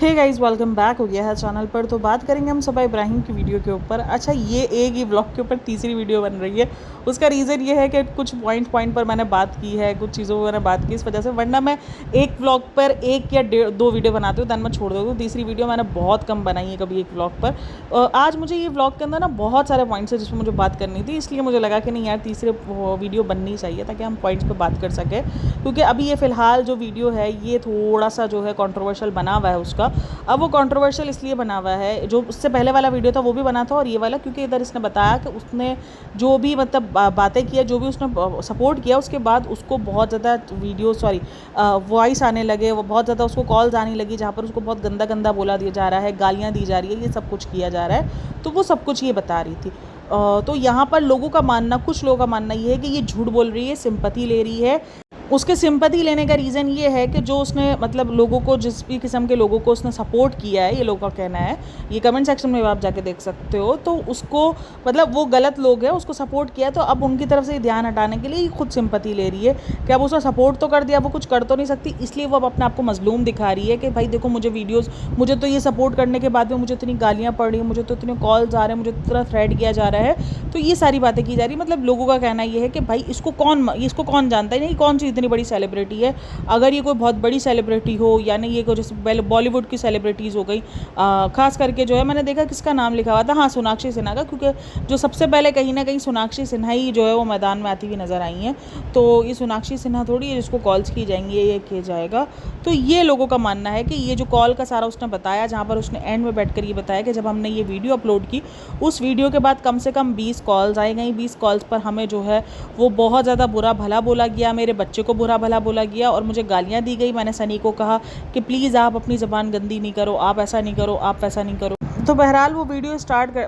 Hey guys, welcome back हो गया है चैनल पर। तो बात करेंगे हम सबा इब्राहिम की वीडियो के ऊपर। अच्छा, ये एक ही ब्लॉग के ऊपर तीसरी वीडियो बन रही है। उसका रीज़न ये है कि कुछ पॉइंट पर मैंने बात की है, कुछ चीज़ों पर मैंने बात की इस वजह से, वरना मैं एक ब्लॉग पर एक या दो वीडियो बनाती हूँ, दैन मैं छोड़ देती हूँ। तीसरी वीडियो मैंने बहुत कम बनाई है कभी एक ब्लॉग पर। आज मुझे ये ब्लॉग के अंदर ना बहुत सारे पॉइंट्स है जिसमें मुझे बात करनी थी, इसलिए मुझे लगा कि नहीं यार, तीसरे वीडियो बननी चाहिए ताकि हम पॉइंट्स पर बात कर सकें। क्योंकि अभी ये फ़िलहाल जो वीडियो है ये थोड़ा सा जो है कंट्रोवर्शियल बना हुआ है उसका। अब वो कंट्रोवर्शियल इसलिए बना हुआ है, जो उससे पहले वाला वीडियो था वो भी बना था और ये वाला, क्योंकि इधर इसने बताया कि उसने जो भी मतलब बातें किया, जो भी उसने सपोर्ट किया, उसके बाद उसको बहुत ज़्यादा वॉइस आने लगे, वो बहुत ज़्यादा उसको कॉल्स आने लगी जहाँ पर उसको बहुत गंदा गंदा बोला दिया जा रहा है, गालियाँ दी जा रही है, ये सब कुछ किया जा रहा है। तो वो सब कुछ ये बता रही थी। तो यहाँ पर लोगों का मानना, कुछ लोगों का मानना ये है कि ये झूठ बोल रही है, सिंपैथी ले रही है। उसके सिंपैथी लेने का रीज़न ये है कि जो उसने मतलब लोगों को, जिस भी किस्म के लोगों को उसने सपोर्ट किया है, ये लोगों का कहना है, ये कमेंट सेक्शन में आप जाके देख सकते हो, तो उसको मतलब वो गलत लोग हैं, उसको सपोर्ट किया, तो अब उनकी तरफ से ध्यान हटाने के लिए ये खुद सिंपैथी ले रही है कि अब उसने सपोर्ट तो कर दिया, वो कुछ कर तो नहीं सकती, इसलिए वो अब अपने आप को मजलूम दिखा रही है कि भाई देखो, मुझे तो ये सपोर्ट करने के बाद में मुझे इतनी गालियाँ पड़ रही हैं, मुझे तो इतने कॉल्स आ रहे हैं, मुझे इतना थ्रेट किया जा रहा है। तो ये सारी बातें की जा रही है। मतलब लोगों का कहना ये है कि भाई इसको कौन जानता है, नहीं कौन सी इतनी बड़ी सेलिब्रिटी है। अगर ये कोई बहुत बड़ी सेलिब्रिटी हो, यानी ये कोई जैसे बॉलीवुड की सेलिब्रिटीज़ हो गई, खास करके जो है, मैंने देखा किसका नाम लिखा हुआ था, हाँ, सोनाक्षी सिन्हा का, क्योंकि जो सबसे पहले कहीं ना कहीं सोनाक्षी सिन्हा ही जो है वो मैदान में आती हुई नज़र आई हैं। तो ये सोनाक्षी सिन्हा थोड़ी है जिसको कॉल्स की जाएंगी, ये किया जाएगा। तो ये लोगों का मानना है कि ये जो कॉल का सारा उसने बताया, जहाँ पर उसने एंड में बैठ कर ये बताया कि जब हमने ये वीडियो अपलोड की, उस वीडियो के बाद कम से कम 20 कॉल्स आई गई। 20 कॉल्स पर हमें जो है वो बहुत ज़्यादा बुरा भला बोला गया, मेरे बच्चे को बुरा भला बोला गया और मुझे गालियाँ दी गई। मैंने सनी को कहा कि प्लीज़ आप अपनी ज़बान गंदी नहीं करो, आप ऐसा नहीं करो, आप वैसा नहीं करो। तो बहरहाल वो वीडियो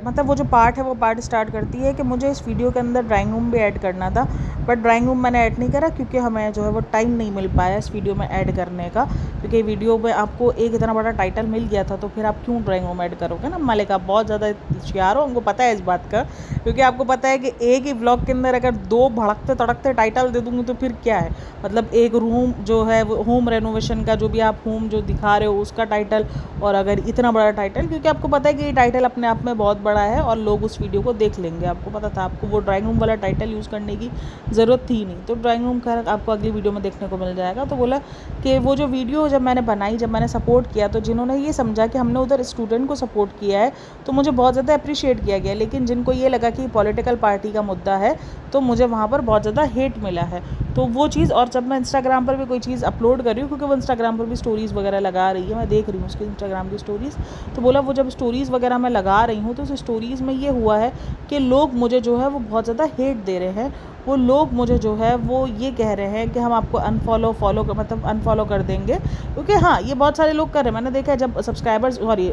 मतलब वो जो पार्ट है वो पार्ट स्टार्ट करती है कि मुझे इस वीडियो के अंदर ड्राइंग रूम भी ऐड करना था, बट ड्राइंग रूम मैंने ऐड नहीं करा क्योंकि हमें जो है वो टाइम नहीं मिल पाया इस वीडियो में ऐड करने का, क्योंकि वीडियो में आपको एक इतना बड़ा टाइटल मिल गया था, तो फिर आप क्यों ड्राइंग रूम ऐड करोगे ना। मलिका बहुत ज़्यादा होशियार हो, हमको पता है इस बात का, क्योंकि आपको पता है कि एक ही व्लॉग के अंदर अगर 2 भड़कते तड़कते टाइटल दे दूँगी तो फिर क्या है। मतलब एक रूम जो है वो होम रेनोवेशन का, जो भी आप होम जो दिखा रहे हो उसका टाइटल, और अगर इतना बड़ा टाइटल, क्योंकि आपको पता है कि ये टाइटल अपने आप में बहुत बड़ा है और लोग उस वीडियो को देख लेंगे। आपको पता था, आपको वो ड्राइंग रूम वाला टाइटल यूज़ करने की ज़रूरत थी नहीं। तो ड्राइंग रूम का आपको अगली वीडियो में देखने को मिल जाएगा। तो बोला कि वो जो वीडियो जब मैंने बनाई, जब मैंने सपोर्ट किया, तो जिन्होंने ये समझा कि हमने उधर स्टूडेंट को सपोर्ट किया है तो मुझे बहुत ज़्यादा अप्रिशिएट किया गया, लेकिन जिनको ये लगा कि पॉलिटिकल पार्टी का मुद्दा है तो मुझे वहाँ पर बहुत ज़्यादा हेट मिला है। तो वो चीज़, और जब मैं इंस्टाग्राम पर भी कोई चीज़ अपलोड कर रही हूँ, क्योंकि वो इंस्टाग्राम पर भी स्टोरीज़ वगैरह लगा रही है, मैं देख रही हूँ उसकी इंस्टाग्राम की स्टोरीज़, तो बोला वो जब स्टोरीज़ वगैरह मैं लगा रही हूँ तो उस स्टोरीज़ में ये हुआ है कि लोग मुझे जो है वो बहुत ज़्यादा हेट दे रहे हैं। वो लोग मुझे जो है वो ये कह रहे हैं कि हम आपको अनफॉलो कर देंगे, क्योंकि हाँ, ये बहुत सारे लोग कर रहे हैं। मैंने देखा है जब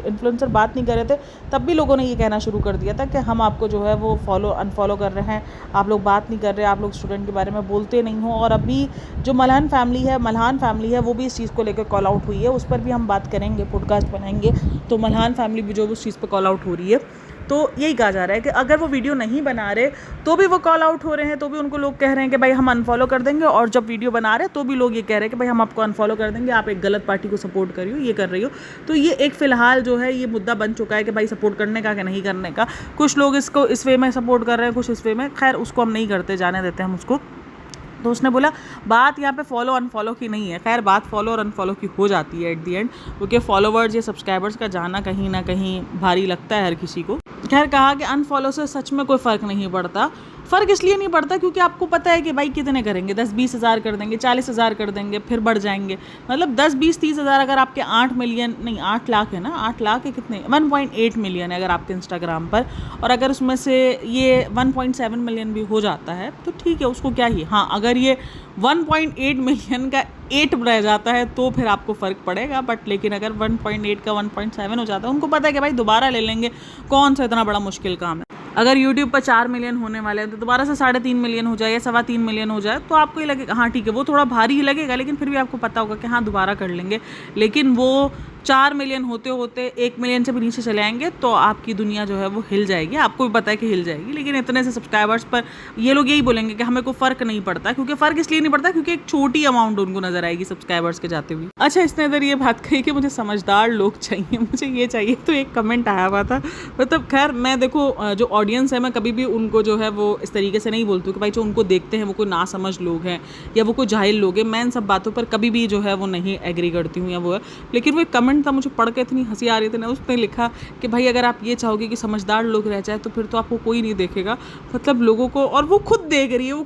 इन्फ्लुएंसर बात नहीं कर रहे थे तब भी लोगों ने ये कहना शुरू कर दिया था कि हम आपको जो है वो अनफॉलो कर रहे हैं, आप लोग बात नहीं कर रहे, आप लोग स्टूडेंट के बारे में बोलते नहीं हो। और अभी जो मल्हान फैमिली है वो भी इस चीज़ को लेकर कॉल आउट हुई है, उस पर भी हम बात करेंगे, पॉडकास्ट बनाएंगे। तो मल्हान फैमिली भी जो उस चीज़ पर कॉल आउट हो रही है, तो यही कहा जा रहा है कि अगर वो वीडियो नहीं बना रहे तो भी वो कॉल आउट हो रहे हैं, तो भी उनको लोग कह रहे हैं कि भाई हम अनफॉलो कर देंगे, और जब वीडियो बना रहे तो भी लोग ये कह रहे हैं कि भाई हम आपको अनफॉलो कर देंगे, आप एक गलत पार्टी को सपोर्ट कर रही हो, ये कर रही हो। तो ये एक फ़िलहाल जो है ये मुद्दा बन चुका है कि भाई सपोर्ट करने का कि नहीं करने का। कुछ लोग इसको इस वे में सपोर्ट कर रहे हैं, कुछ इस वे में, खैर उसको हम नहीं करते, जाने देते हैं हम उसको। तो उसने बोला बात यहाँ पे फॉलो अनफॉलो की नहीं है। खैर बात फॉलो और अनफॉलो की हो जाती है एट दी एंड, क्योंकि फॉलोवर्स या सब्सक्राइबर्स का जाना कहीं ना कहीं भारी लगता है हर किसी को। खैर कहा कि अनफॉलो से सच में कोई फ़र्क नहीं पड़ता। फ़र्क इसलिए नहीं पड़ता क्योंकि आपको पता है कि भाई कितने करेंगे, 10-20 हज़ार कर देंगे, 40 हज़ार कर देंगे, फिर बढ़ जाएंगे। मतलब 10-20-30 हज़ार, अगर आपके 8 मिलियन नहीं 8 लाख है ना, 8 लाख है कितने, 1.8 मिलियन है अगर आपके इंस्टाग्राम पर, और अगर उसमें से ये 1.7 मिलियन भी हो जाता है तो ठीक है, उसको क्या ही। हाँ, अगर ये 1.8 मिलियन का 8 रह जाता है तो फिर आपको फ़र्क पड़ेगा, बट लेकिन अगर 1.8 का 1.7 हो जाता है, उनको पता है कि भाई दोबारा ले लेंगे, कौन सा इतना बड़ा मुश्किल काम है। अगर YouTube पर 4 मिलियन होने वाले हैं तो दोबारा से 3.5 मिलियन हो जाए या 3.25 मिलियन हो जाए तो आपको ये लगेगा हाँ ठीक है, वो थोड़ा भारी ही लगेगा, लेकिन फिर भी आपको पता होगा कि हाँ दोबारा कर लेंगे। लेकिन वो 4 मिलियन होते होते 1 मिलियन से भी नीचे चले आएंगे तो आपकी दुनिया जो है वो हिल जाएगी, आपको भी पता है कि हिल जाएगी। लेकिन इतने से सब्सक्राइबर्स पर ये लोग यही बोलेंगे कि हमें कोई फ़र्क नहीं पड़ता, क्योंकि फ़र्क इसलिए नहीं पड़ता क्योंकि एक छोटी अमाउंट उनको नजर आएगी सब्सक्राइबर्स के जाते हुए। अच्छा, इसने इधर ये बात कही कि मुझे समझदार लोग चाहिए, मुझे ये चाहिए, तो एक कमेंट आया हुआ था। मतलब खैर मैं देखो जो ऑडियंस है मैं कभी भी उनको जो है वो इस तरीके से नहीं बोलती हूँ कि भाई जो उनको देखते हैं वो कोई नासमझ लोग हैं या वो कोई जाहिल लोग हैं। मैं इन सब बातों पर कभी भी जो है वो नहीं एग्री करती हूँ या वो है। लेकिन वो एक कमेंट था, मुझे पढ़ के इतनी हंसी आ रही थी ना, उसने लिखा कि भाई अगर आप ये चाहोगे कि समझदार लोग रह जाए तो फिर तो आपको कोई नहीं देखेगा। मतलब लोगों को, और वो खुद देख रही है, वो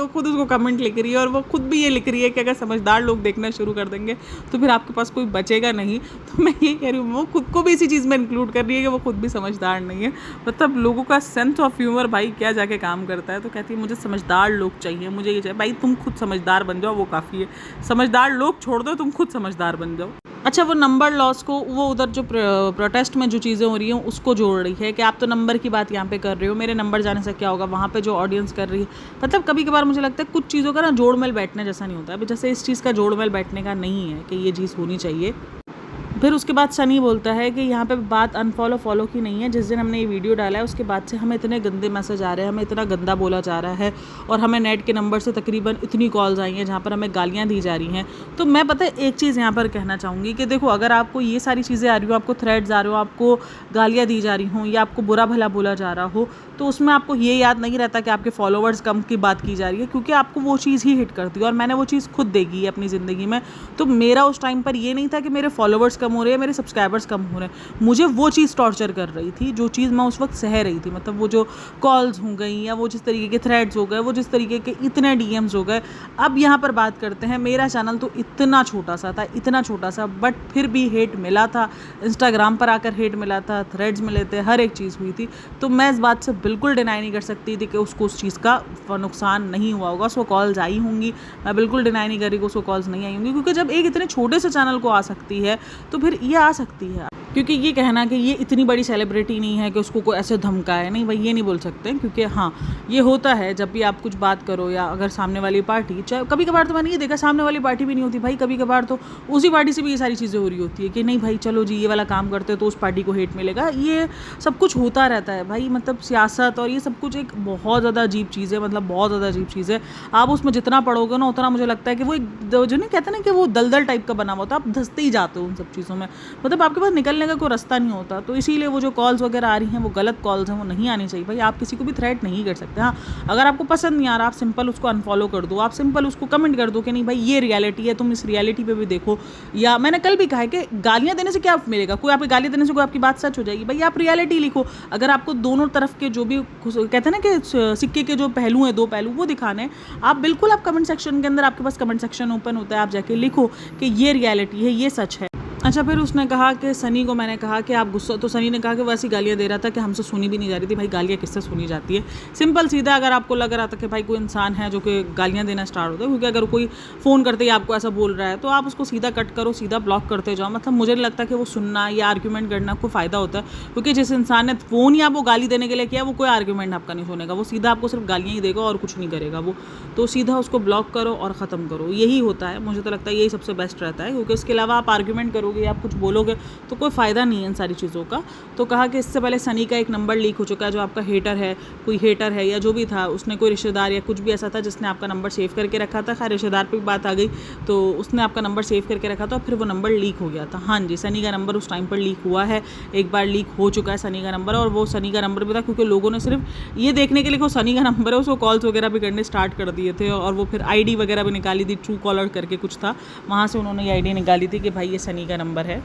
खुद उसको कमेंट लिख रही है और वो खुद भी ये लिख रही है कि अगर समझदार लोग देखना शुरू कर देंगे तो फिर आपके पास कोई बचेगा नहीं। तो मैं ये कह रही हूँ, वो खुद को भी इसी चीज़ में इंक्लूड कर रही है कि वो खुद भी समझदार नहीं है। मतलब लोगों का सेंस ऑफ ह्यूमर भाई क्या जाके काम करता है। तो कहती है मुझे समझदार लोग चाहिए, मुझे ये चाहिए। भाई तुम खुद समझदार बन जाओ, वो काफ़ी है। समझदार लोग छोड़ दो, तुम खुद समझदार बन जाओ। अच्छा, वो नंबर लॉस को, वो उधर जो प्रोटेस्ट में जो चीज़ें हो रही हैं उसको जोड़ रही है कि आप तो नंबर की बात यहाँ पे कर रहे हो, मेरे नंबर जाने से क्या होगा, वहाँ पे जो ऑडियंस कर रही है। मतलब कभी कभार मुझे लगता है कुछ चीज़ों का ना जोड़मेल बैठने जैसा नहीं होता है। जैसे इस चीज़ का जोड़मेल बैठने का नहीं है कि ये चीज़ होनी चाहिए। फिर उसके बाद सनी बोलता है कि यहाँ पे बात अनफॉलो फॉलो की नहीं है। जिस दिन हमने ये वीडियो डाला है उसके बाद से हमें इतने गंदे मैसेज आ रहे हैं, हमें इतना गंदा बोला जा रहा है और हमें नेट के नंबर से तकरीबन इतनी कॉल्स आई हैं जहाँ पर हमें गालियाँ दी जा रही हैं। तो मैं पता है एक चीज़ यहाँ पर कहना चाहूँगी कि देखो, अगर आपको ये सारी चीज़ें आ रही हो, आपको थ्रेड्स आ रहे हो, आपको गालियाँ दी जा रही हों या आपको बुरा भला बोला जा रहा हो, तो उसमें आपको ये याद नहीं रहता कि आपके फॉलोवर्स कम की बात की जा रही है, क्योंकि आपको वो चीज़ ही हिट करती है। और मैंने वो चीज़ खुद देखी है अपनी ज़िंदगी में। तो मेरा उस टाइम पर ये नहीं था कि मेरे फॉलोवर्स कम हो रहे हैं, मेरे सब्सक्राइबर्स कम हो रहे हैं। मुझे वो चीज़ टॉर्चर कर रही थी, जो चीज़ मैं उस वक्त सह रही थी। मतलब वो जो कॉल्स हो गई या वो जिस तरीके के थ्रेड्स हो गए, वो जिस तरीके के इतने डीएम्स हो गए। अब यहाँ पर बात करते हैं, मेरा चैनल तो इतना छोटा सा था, इतना छोटा सा, बट फिर भी हेट मिला था। इंस्टाग्राम पर आकर हेट मिला था, थ्रेड्स मिले थे, हर एक चीज़ हुई थी। तो मैं इस बात से बिल्कुल डिनाई नहीं कर सकती थी कि उसको उस चीज़ का नुकसान नहीं हुआ होगा। उसको कॉल्स आई होंगी, मैं बिल्कुल डिनाई नहीं कर रही कि उसको कॉल्स नहीं आई होंगी, क्योंकि जब एक इतने छोटे से चैनल को आ सकती है तो फिर ये आ सकती है। क्योंकि ये कहना कि ये इतनी बड़ी सेलिब्रिटी नहीं है कि उसको कोई ऐसे धमकाए, नहीं भाई, ये नहीं बोल सकते। क्योंकि हाँ, ये होता है जब भी आप कुछ बात करो या अगर सामने वाली पार्टी, चाहे कभी कभार तो मैंने ये देखा सामने वाली पार्टी भी नहीं होती भाई, कभी कभार तो उसी पार्टी से भी ये सारी चीज़ें हो रही होती है कि नहीं भाई चलो जी ये वाला काम करते तो उस पार्टी को हेट मिलेगा। ये सब कुछ होता रहता है भाई। मतलब सियासत और ये सब कुछ एक बहुत ज़्यादा अजीब चीज़ है, मतलब बहुत ज़्यादा अजीब चीज़ है। आप उसमें जितना पढ़ोगे ना उतना मुझे लगता है कि वो एक जो नहीं कहते ना कि वो दलदल टाइप का बना हुआ होता है, आप धंसते ही जाते हो उन सब चीज़ों में। मतलब आपके पास निकलने का कोई रास्ता नहीं होता। तो इसीलिए वो जो कॉल्स वगैरह आ रही हैं वो गलत कॉल्स हैं, वो नहीं आनी चाहिए भाई। आप किसी को भी थ्रेट नहीं कर सकते। हाँ, अगर आपको पसंद नहीं आ रहा, आप सिंपल उसको अनफॉलो कर दो, आप सिंपल उसको कमेंट कर दो कि नहीं भाई ये रियलिटी है, तुम इस रियलिटी पे भी देखो। या मैंने कल भी कहा है कि गालियाँ देने से क्या मिलेगा, कोई आपकी गाली देने से कोई आपकी बात सच हो जाएगी भाई। आप रियलिटी लिखो। अगर आपको दोनों तरफ के जो भी कहते हैं ना कि सिक्के के जो पहलू हैं, दो पहलू, वो दिखाने, आप बिल्कुल आप कमेंट सेक्शन के अंदर, आपके पास कमेंट सेक्शन ओपन होता है, आप जाके लिखो कि ये रियलिटी है, ये सच है। अच्छा, फिर उसने कहा कि सनी को मैंने कहा कि आप गुस्सा, तो सनी ने कहा कि वो ऐसी गालियाँ दे रहा था कि हमसे सुनी भी नहीं जा रही थी। भाई गालियाँ किससे सुनी जाती है? सिंपल सीधा, अगर आपको लग रहा था कि भाई कोई इंसान है जो कि गालियाँ देना स्टार्ट होता है, क्योंकि अगर कोई फ़ोन करते ही आपको ऐसा बोल रहा है तो आप उसको सीधा कट करो, सीधा ब्लॉक करते जाओ। मतलब मुझे नहीं लगता कि वो सुनना या आर्ग्यूमेंट करना को फ़ायदा होता है, क्योंकि जिस इंसान ने फ़ोन या वो गाली देने के लिए किया, वो कोई आर्ग्यूमेंट आपका नहीं सुनेगा, वो सीधा आपको सिर्फ गालियाँ ही देगा और कुछ नहीं करेगा वो। तो सीधा उसको ब्लॉक करो और ख़त्म करो, यही होता है। मुझे तो लगता है यही सबसे बेस्ट रहता है, क्योंकि इसके अलावा आप आर्ग्यूमेंट करोगे या आप कुछ बोलोगे तो कोई फ़ायदा नहीं है इन सारी चीज़ों का। तो कहा कि इससे पहले सनी का एक नंबर लीक हो चुका है, जो आपका हेटर है, कोई हेटर है या जो भी था, उसने कोई रिश्तेदार या कुछ भी ऐसा था जिसने आपका नंबर सेव करके रखा था। खैर रिश्तेदार पे भी बात आ गई, तो उसने आपका नंबर सेव करके रखा था, फिर वो नंबर लीक हो गया था। हाँ जी, सनी का नंबर उस टाइम पर लीक हुआ है, एक बार लीक हो चुका है सनी का नंबर। और वो सनी का नंबर भी था क्योंकि लोगों ने सिर्फ ये देखने के लिए वो सनी का नंबर है, उसको कॉल्स वगैरह भी करने स्टार्ट कर दिए थे। और वो फिर आईडी वगैरह भी निकाली थी, ट्रू कॉलर करके कुछ था, वहाँ से उन्होंने ये आईडी निकाली थी कि भाई ये सनी का नंबर है।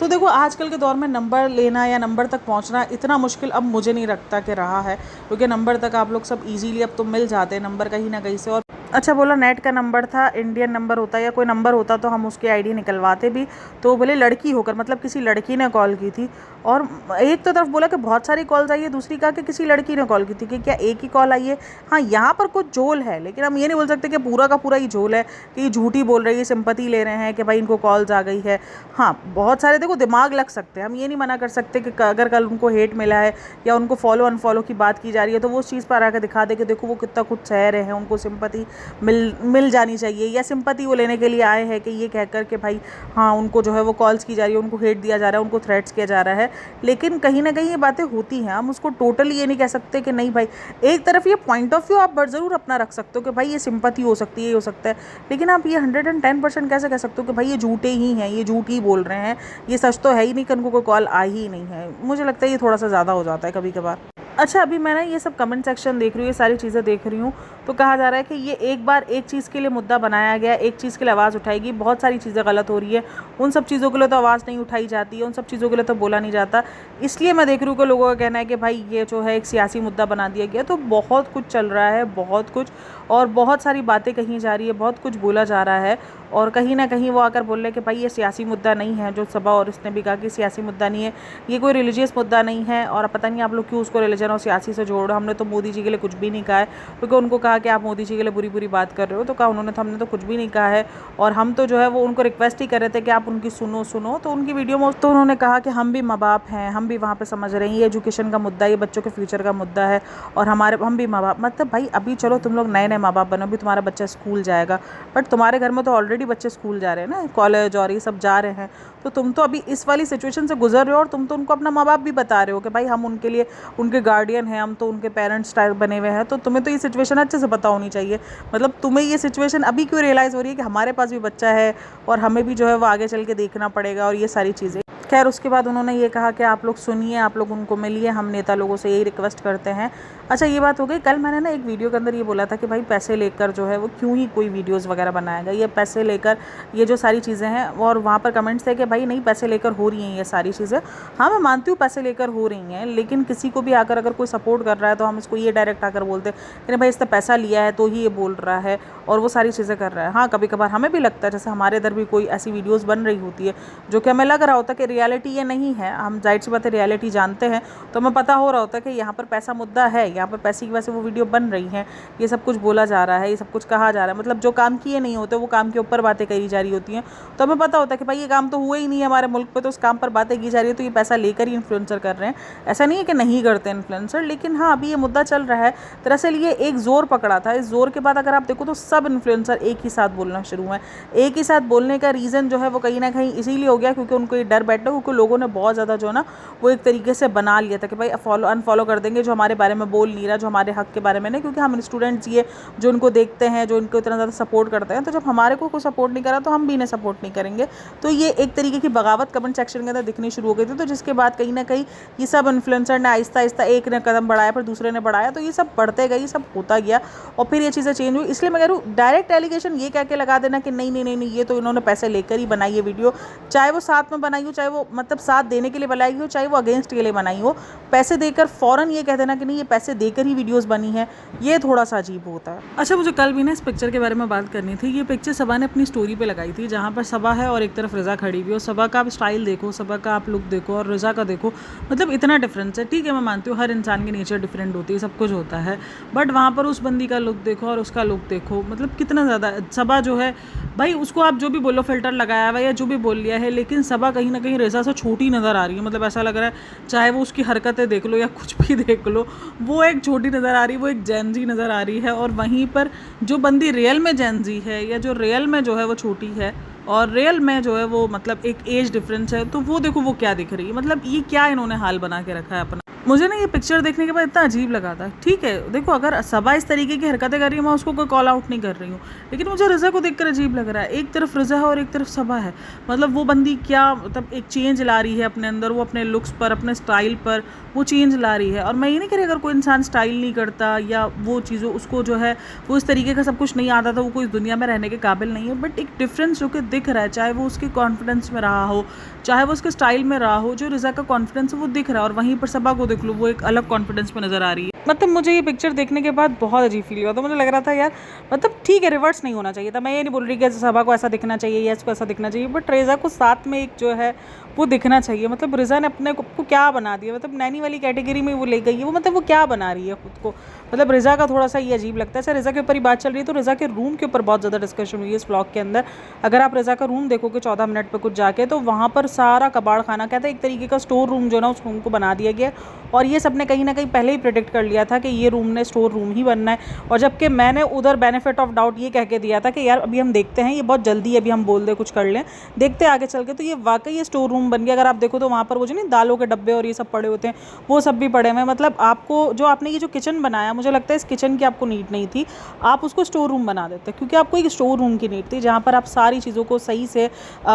तो देखो, आजकल के दौर में नंबर लेना या नंबर तक पहुंचना इतना मुश्किल अब मुझे नहीं लगता कि रहा है, क्योंकि नंबर तक आप लोग सब इजीली अब तो मिल जाते हैं नंबर कहीं ना कहीं से। और अच्छा, बोला नेट का नंबर था, इंडियन नंबर होता या कोई नंबर होता तो हम उसकी आईडी निकलवाते भी। तो बोले लड़की होकर, मतलब किसी लड़की ने कॉल की थी। और एक तो तरफ बोला कि बहुत सारी कॉल्स आई है, दूसरी कहा कि किसी लड़की ने कॉल की थी, कि क्या एक ही कॉल आई है? हाँ, यहाँ पर कुछ झोल है, लेकिन हम ये नहीं बोल सकते कि पूरा का पूरा ही झोल है, कि ये झूठी बोल रही है, सिंपैथी ले रहे हैं कि भाई इनको कॉल्स आ गई है। हाँ, बहुत सारे देखो दिमाग लग सकते हैं, हम ये नहीं मना कर सकते कि अगर कल उनको हेट मिला है या उनको फॉलो अनफॉलो की बात की जा रही है तो वो उस चीज़ पर आकर दिखा दे कि देखो वो कितना कुछ सह रहे हैं, उनको सिंपैथी मिल जानी चाहिए, या सिंपैथी वो लेने के लिए आए हैं कि ये कह कर के भाई हाँ उनको जो है वो कॉल्स की जा रही है, उनको हेट दिया जा रहा है, उनको थ्रेट्स किया जा रहा है। लेकिन कहीं ना कहीं ये बातें होती हैं, हम उसको टोटली ये नहीं कह सकते कि नहीं भाई। एक तरफ ये पॉइंट ऑफ व्यू आप ज़रूर अपना रख सकते हो कि भाई ये सिंपैथी हो सकती है, ये हो सकता है, लेकिन आप ये 110% कैसे कह सकते हो कि भाई ये झूठे ही हैं, ये झूठ ही बोल रहे हैं, ये सच तो है ही नहीं कि उनको कोई कॉल आई ही नहीं है। मुझे लगता है ये थोड़ा सा ज़्यादा हो जाता है कभी कभार। अच्छा, अभी मैं ना ये सब कमेंट सेक्शन देख रही हूँ, ये सारी चीज़ें देख रही हूँ, तो कहा जा रहा है कि ये एक बार एक चीज़ के लिए मुद्दा बनाया गया, एक चीज़ के लिए आवाज़ उठाएगी, बहुत सारी चीज़ें गलत हो रही है, उन सब चीज़ों के लिए तो आवाज़ नहीं उठाई जाती है, उन सब चीज़ों के लिए तो बोला नहीं जाता। इसलिए मैं देख रही हूँ कि लोगों का कहना है कि भाई ये जो है एक सियासी मुद्दा बना दिया गया। तो बहुत कुछ चल रहा है, बहुत कुछ, और बहुत सारी बातें कही जा रही है, बहुत कुछ बोला जा रहा है, और कहीं ना कहीं वो आकर बोल रहे हैं कि भाई ये सियासी मुद्दा नहीं है। जो सभा और इसने भी कहा कि सियासी मुद्दा नहीं है, ये कोई रिलीजियस मुद्दा नहीं है, और पता नहीं आप लोग क्यों उसको रिलीजन और सियासी से जोड़ रहे हो। हमने तो मोदी जी के लिए कुछ भी नहीं कहा है, क्योंकि उनको कहा कि आप मोदी जी के लिए बुरी बुरी बात कर रहे हो, तो कहा उन्होंने तो हमने तो कुछ भी नहीं कहा है, और हम तो जो है वो उनको रिक्वेस्ट ही कर रहे थे कि आप उनकी सुनो। तो उनकी वीडियो में तो उन्होंने कहा कि हम भी माँ बाप हैं, हम भी वहाँ पर समझ रहे हैं, ये एजुकेशन का मुद्दा, ये बच्चों के फ्यूचर का मुद्दा है, और हम भी माँ बाप। मतलब भाई अभी चलो तुम लोग नए नए माँ बाप बनो, अभी तुम्हारा बच्चा स्कूल जाएगा, बट तुम्हारे घर में तो ऑलरेडी बच्चे स्कूल जा रहे हैं ना, कॉलेज और ये सब जा रहे हैं, तो तुम तो अभी इस वाली सिचुएशन से गुजर रहे हो, और तुम तो उनको अपना माँ बाप भी बता रहे हो कि भाई हम उनके लिए उनके गार्डियन हैं, हम तो उनके पेरेंट्स टाइप बने हुए हैं। तो तुम्हें तो ये सिचुएशन अच्छे से पता होनी चाहिए। मतलब तुम्हें ये सिचुएशन अभी क्यों रियलाइज़ हो रही है कि हमारे पास भी बच्चा है, और हमें भी जो है वो आगे चल के देखना पड़ेगा, और ये सारी चीज़ें। खैर उसके बाद उन्होंने ये कहा कि आप लोग सुनिए, आप लोग उनको मिलिए, हम नेता लोगों से यही रिक्वेस्ट करते हैं। अच्छा, ये बात हो गई। कल मैंने ना एक वीडियो के अंदर ये बोला था कि भाई पैसे लेकर जो है वो क्यों ही कोई वीडियोस वगैरह बनाएगा, ये पैसे लेकर ये जो सारी चीज़ें हैं, और वहाँ पर कमेंट्स थे कि भाई नहीं पैसे लेकर हो रही हैं ये सारी चीज़ें। हाँ, मैं मानती हूँ पैसे लेकर हो रही हैं, लेकिन किसी को भी आकर अगर कोई सपोर्ट कर रहा है तो हम इसको ये डायरेक्ट आकर बोलते हैं कि भाई इसने पैसा लिया है तो ही ये बोल रहा है और वो सारी चीज़ें कर रहा है। हाँ, कभी कभार हमें भी लगता है, जैसे हमारे इधर भी कोई ऐसी वीडियोज़ बन रही होती है जो कि हमें लग रहा होता है कि रियलिटी ये नहीं है, हम जाहिर सी बात है रियलिटी जानते हैं, तो हमें पता हो रहा होता है कि यहाँ पर पैसा मुद्दा है, यहाँ पर पैसे की वजह से वो वीडियो बन रही हैं, ये सब कुछ बोला जा रहा है, ये सब कुछ कहा जा रहा है। मतलब जो काम किए नहीं होते वो काम के ऊपर बातें करी जा रही होती हैं, तो हमें पता होता है कि भाई ये काम तो हुआ ही नहीं है हमारे मुल्क पे, तो उस काम पर बातें की जा रही है, तो ये पैसा लेकर ही इन्फ्लुएंसर कर रहे हैं। ऐसा नहीं है कि नहीं करते इन्फ्लुएंसर, लेकिन हाँ अभी ये मुद्दा चल रहा है। दरअसल ये एक जोर पकड़ा था, इस जोर के बाद अगर आप देखो तो सब इन्फ्लुएंसर एक ही साथ बोलना शुरू हुए। एक ही साथ बोलने का रीज़न जो है वो कहीं ना कहीं इसीलिए हो गया क्योंकि उनको ये डर बैठा, क्योंकि लोगों ने बहुत ज़्यादा जो है ना वो एक तरीके से बना लिया था कि भाई अनफॉलो कर देंगे जो हमारे बारे में बोल नहीं रहा, जो हमारे हक के बारे में नहीं, क्योंकि हम स्टूडेंट्स ये जो उनको देखते हैं, जो इनको इतना ज़्यादा सपोर्ट करते हैं, तो जब हमारे को कोई सपोर्ट नहीं करा तो हम भी इन्हें सपोर्ट नहीं करेंगे। तो ये एक तरीके की बगावत कमेंट सेक्शन के अंदर दिखनी शुरू हो गई थी। तो जिसके बाद कहीं ना कहीं ये सब इन्फ्लुएंसर ने आहिस्ता आहिस्ता एक ने कदम बढ़ाया, फिर दूसरे ने बढ़ाया, तो ये सब बढ़ते गए, ये सब होता गया, और फिर ये चीज़ें चेंज हुई। इसलिए मैं कह रही हूँ डायरेक्ट एलिगेशन ये कह के लगा देना कि नहीं नहीं नहीं नहीं ये तो इन्होंने पैसे लेकर ही बनाई है वीडियो, चाहे वो साथ में बनाई हो, चाहे वो मतलब साथ देने के लिए बनाई हो, चाहे वो अगेंस्ट के लिए बनाई हो, पैसे देकर फ़ौरन ये कह देना कि नहीं ये पैसे देकर ही वीडियोस बनी है, ये थोड़ा सा अजीब होता है। अच्छा, मुझे कल भी ना इस पिक्चर के बारे में बात करनी थी। ये पिक्चर सबा ने अपनी स्टोरी पे लगाई थी, जहाँ पर सबा है और एक तरफ रज़ा खड़ी हुई, और सबा का आप स्टाइल देखो, सबा का आप लुक देखो, और रज़ा का देखो, मतलब इतना डिफरेंस है। ठीक है, मैं मानती हूँ हर इंसान की नेचर डिफरेंट होती है, सब कुछ होता है, बट वहाँ पर उस बंदी का लुक देखो और उसका लुक देखो, मतलब कितना ज़्यादा। सबा जो है भाई उसको आप जो भी बोलो, फिल्टर लगाया हुआ या जो भी बोल लिया है, लेकिन सबा कहीं ना कहीं रज़ा से छोटी नज़र आ रही है। मतलब ऐसा लग रहा है चाहे वो उसकी हरकतें देख लो या कुछ भी देख लो, वो एक छोटी नज़र आ रही है, वो एक जेनजी नज़र आ रही है, और वहीं पर जो बंदी रियल में जेनजी है या जो रियल में जो है वो छोटी है और रियल में जो है वो मतलब एक एज डिफरेंस है, तो वो देखो वो क्या दिख रही है। मतलब ये क्या इन्होंने हाल बना के रखा है अपना। मुझे ना ये पिक्चर देखने के बाद इतना अजीब लगा था। ठीक है, देखो अगर सबा इस तरीके की हरकतें कर रही है, मैं उसको कोई कॉल आउट नहीं कर रही हूँ, लेकिन मुझे रज़ा को देखकर अजीब लग रहा है। एक तरफ रज़ा है और एक तरफ सबा है, मतलब वो बंदी क्या मतलब एक चेंज ला रही है अपने अंदर, वो अपने लुक्स पर, अपने स्टाइल पर वो चेंज ला रही है। और मैं ये नहीं कह रही अगर कोई इंसान स्टाइल नहीं करता या वो चीज़ों उसको जो है वो इस तरीके का सब कुछ नहीं आता, तो वो कोई दुनिया में रहने के काबिल नहीं है, बट एक डिफरेंस जो कि दिख रहा है, चाहे वो उसके कॉन्फिडेंस में रहा हो, चाहे वो उसके स्टाइल में रहा हो, जो रज़ा का कॉन्फिडेंस है वो दिख रहा है, और वहीं पर सबा को देख लो वो एक अलग कॉन्फिडेंस में नज़र आ रही है। मतलब मुझे ये पिक्चर देखने के बाद बहुत अजीब फील हुआ, तो मुझे लग रहा था यार मतलब ठीक है रिवर्स नहीं होना चाहिए था। मैं ये नहीं बोल रही कि सबा को ऐसा दिखना चाहिए या इसको ऐसा दिखना चाहिए, बट रज़ा को साथ में एक जो है वो दिखना चाहिए। मतलब रिज़ा ने अपने को क्या बना दिया, मतलब नैनी वाली कैटेगरी में वो ले गई है वो, मतलब वो क्या बना रही है खुद को। मतलब रिज़ा का थोड़ा सा ये अजीब लगता है। ऐसे रिज़ा के ऊपर ही बात चल रही है तो रिज़ा के रूम के ऊपर बहुत ज़्यादा डिस्कशन हुई है इस व्लॉग के अंदर। अगर आप रिज़ा का रूम देखोगे 14 मिनट पे कुछ जाके, तो वहाँ पर सारा कबाड़ खाना, कहते हैं एक तरीके का स्टोर रूम जो ना उस रूम को बना दिया गया। और ये सब ने कहीं ना कहीं पहले ही प्रिडिक्ट कर लिया था कि ये रूम ने स्टोर रूम ही बनना है। और जबकि मैंने उधर बेनिफिट ऑफ डाउट ये कह के दिया था कि यार अभी हम देखते हैं, ये बहुत जल्दी है, अभी हम बोल दे कुछ कर लें, देखते आगे चल के। तो ये वाकई ये स्टोर रूम बन गया। अगर आप देखो तो वहाँ पर वो जो नहीं दालों के डब्बे और ये सब पड़े होते हैं, वो सब भी पड़े हुए हैं। मतलब आपको जो आपने ये जो किचन बनाया, मुझे लगता है इस किचन की आपको नीड नहीं थी, आप उसको स्टोर रूम बना देते, क्योंकि आपको एक स्टोर रूम की नीड थी जहाँ पर आप सारी चीज़ों को सही से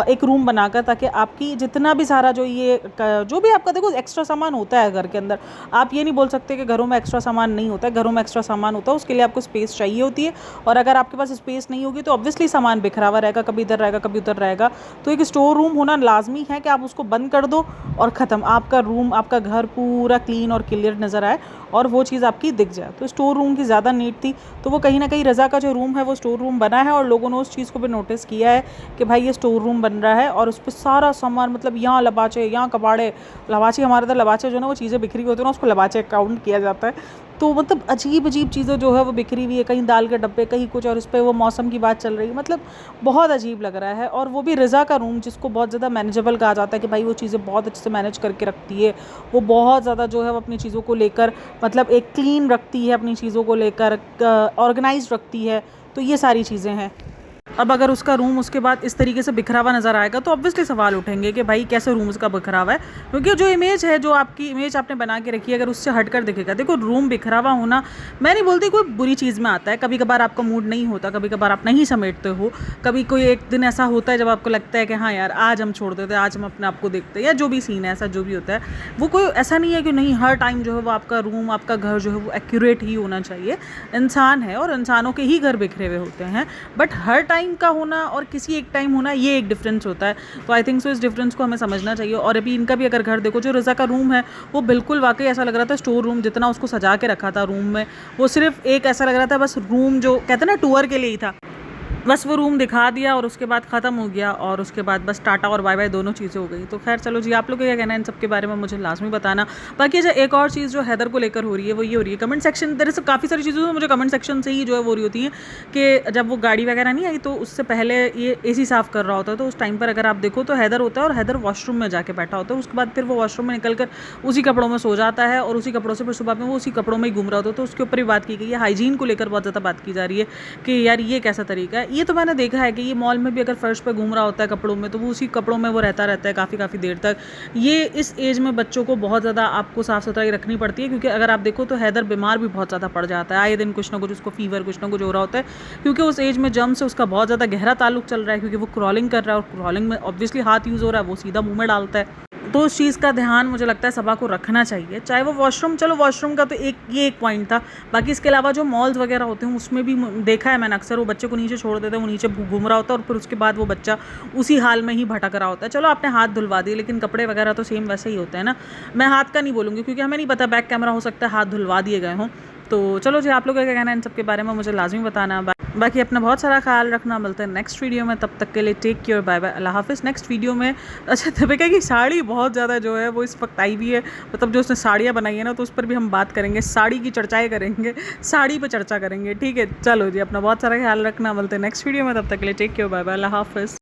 एक रूम बनाकर, ताकि आपकी जितना भी सारा जो ये जो भी आपका देखो एक्स्ट्रा सामान होता है घर के अंदर, आप ये नहीं बोल सकते कि घरों में एक्स्ट्रा सामान नहीं होता है। घरों में एक्स्ट्रा सामान होता है, उसके लिए आपको स्पेस चाहिए होती है। और अगर आपके पास स्पेस नहीं होगी तो ऑब्वियसली सामान बिखरा हुआ रहेगा, कभी इधर रहेगा कभी उधर रहेगा। तो एक स्टोर रूम होना लाजमी है कि आप उसको बंद कर दो और ख़त्म, आपका रूम आपका घर पूरा क्लीन और क्लियर नज़र आए और वो चीज़ आपकी दिख जाए। तो स्टोर रूम की ज़्यादा नीड थी। तो वो कहीं ना कहीं रज़ा का जो रूम है वो स्टोर रूम बना है, और लोगों ने उस चीज़ को भी नोटिस किया है कि भाई ये स्टोर रूम बन रहा है। और उस पर सारा सामान, मतलब यहाँ लबाचे, यहाँ कबाड़े, लबाचे, हमारे इधर लबाचे जो ना वो चीज़ें बिखरी होती है ना, उसको लबाचे काउंट किया जाता है। तो मतलब अजीब अजीब चीज़ें जो है वो बिखरी हुई है, कहीं दाल के डब्बे, कहीं कुछ, और इस पर वो मौसम की बात चल रही है। मतलब बहुत अजीब लग रहा है। और वो भी रज़ा का रूम, जिसको बहुत ज़्यादा मैनेजेबल कहा जाता है कि भाई वो चीज़ें बहुत अच्छे से मैनेज करके रखती है, वो बहुत ज़्यादा जो है वो अपनी चीज़ों को लेकर, मतलब एक क्लीन रखती है अपनी चीज़ों को लेकर, ऑर्गेनाइज रखती है। तो ये सारी चीज़ें हैं। अब अगर उसका रूम उसके बाद इस तरीके से बिखरा हुआ नज़र आएगा तो ऑब्वियसली सवाल उठेंगे कि भाई कैसे रूम उसका बिखरा हुआ है। क्योंकि जो इमेज है, जो आपकी इमेज आपने बना के रखी है, अगर उससे हटकर दिखेगा, देखो रूम बिखरा हुआ होना, मैं नहीं बोलती कोई बुरी चीज़ में आता है। कभी कभार आपका मूड नहीं होता, कभी कभार आप नहीं समेटते हो, कभी कोई एक दिन ऐसा होता है जब आपको लगता है कि हाँ यार आज हम छोड़ देते हैं, आज हम अपने आप को देखते हैं, या जो भी सीन है, ऐसा जो भी होता है, वो कोई ऐसा नहीं है कि नहीं हर टाइम जो है वो आपका रूम आपका घर जो है वो एक्यूरेट ही होना चाहिए। इंसान है और इंसानों के ही घर बिखरे हुए होते हैं, बट हर टाइम का होना और किसी एक टाइम होना, ये एक डिफरेंस होता है। तो आई थिंक सो इस डिफरेंस को हमें समझना चाहिए। और अभी इनका भी अगर घर देखो, जो रज़ा का रूम है वो बिल्कुल वाकई ऐसा लग रहा था स्टोर रूम, जितना उसको सजा के रखा था रूम में, वो सिर्फ एक ऐसा लग रहा था बस रूम जो कहते हैं ना टूर के लिए ही था। बस वो रूम दिखा दिया और उसके बाद ख़त्म हो गया, और उसके बाद बस टाटा और बाय बाय दोनों चीज़ें हो गई। तो खैर चलो जी, आप लोग क्या कहना है इन सब के बारे में मुझे लाजमी बताना। बाकी अच्छा एक और चीज़ जो हैदर को लेकर हो रही है वो ये हो रही है, कमेंट सेक्शन तरह से काफ़ी सारी चीज़ें मुझे कमेंट सेक्शन से ही जो है वो हो रही होती हैं कि जब वो गाड़ी वगैरह नहीं आई तो उससे पहले ये AC साफ़ कर रहा होता है, तो उस टाइम पर अगर आप देखो तो हैदर होता है और हैदर वॉशरूम में जाके बैठा होता है। उसके बाद फिर वो वॉशरूम में निकल कर उसी कपड़ों में सो जाता है, और उसी कपड़ों से फिर सुबह में वो उसी कपड़ों में ही घूम रहा होता है। तो उसके ऊपर भी बात की गई है, हाइजीन को लेकर बहुत ज़्यादा बात की जा रही है कि यार ये कैसा तरीका है। ये तो मैंने देखा है कि ये मॉल में भी अगर फर्श पे घूम रहा होता है कपड़ों में, तो वो उसी कपड़ों में वो रहता है काफ़ी देर तक। ये इस एज में बच्चों को बहुत ज़्यादा आपको साफ़ सुथराई रखनी पड़ती है, क्योंकि अगर आप देखो तो हैदर बीमार भी बहुत ज़्यादा पड़ जाता है, आए दिन कुछ ना कुछ उसको फीवर कुछ ना कुछ हो रहा होता है, क्योंकि उस एज में जर्म से उसका बहुत ज़्यादा गहरा ताल्लुक चल रहा है, क्योंकि वो क्रॉलिंग कर रहा है और क्रॉलिंग में ऑब्वियसली हाथ यूज़ हो रहा है, वो सीधा मुँह में डालता है। तो उस चीज़ का ध्यान मुझे लगता है सबा को रखना चाहिए, चाहे वो वॉशरूम, चलो वॉशरूम का तो एक पॉइंट था। बाकी इसके अलावा जो मॉल्स वगैरह होते हैं उसमें भी देखा है मैंने अक्सर, वो बच्चे को नीचे छोड़ देते हैं, वो नीचे घूम रहा होता है और फिर उसके बाद वो बच्चा उसी हाल में ही भटक रहा होता है। चलो आपने हाथ धुलवा दिए, लेकिन कपड़े वगैरह तो सेम वैसे ही होते हैं ना। मैं हाथ का नहीं बोलूँगी क्योंकि हमें नहीं पता, बैक कैमरा हो सकता है हाथ धुलवा दिए गए हों। तो चलो जी, आप लोग क्या कहना है इन सब के बारे में मुझे लाजमी बताना। बाकी अपना बहुत सारा ख्याल रखना, मिलते हैं नेक्स्ट वीडियो में, तब तक के लिए टेक केयर, बाय बाय, अल्लाह हाफिज़। नेक्स्ट वीडियो में अच्छा दीपिका की साड़ी बहुत ज़्यादा जो है वो इस वक्त आई हुई है, मतलब जो उसने साड़ियाँ बनाई है ना, तो उस पर भी हम बात करेंगे, साड़ी की चर्चाएँ करेंगे, साड़ी पर चर्चा करेंगे। ठीक है, चलो जी, अपना बहुत सारा ख्याल रखना, मिलते हैं नेक्स्ट वीडियो में, तब तक के लिए टेक केयर, बाय बाय, अल्लाह हाफिज़।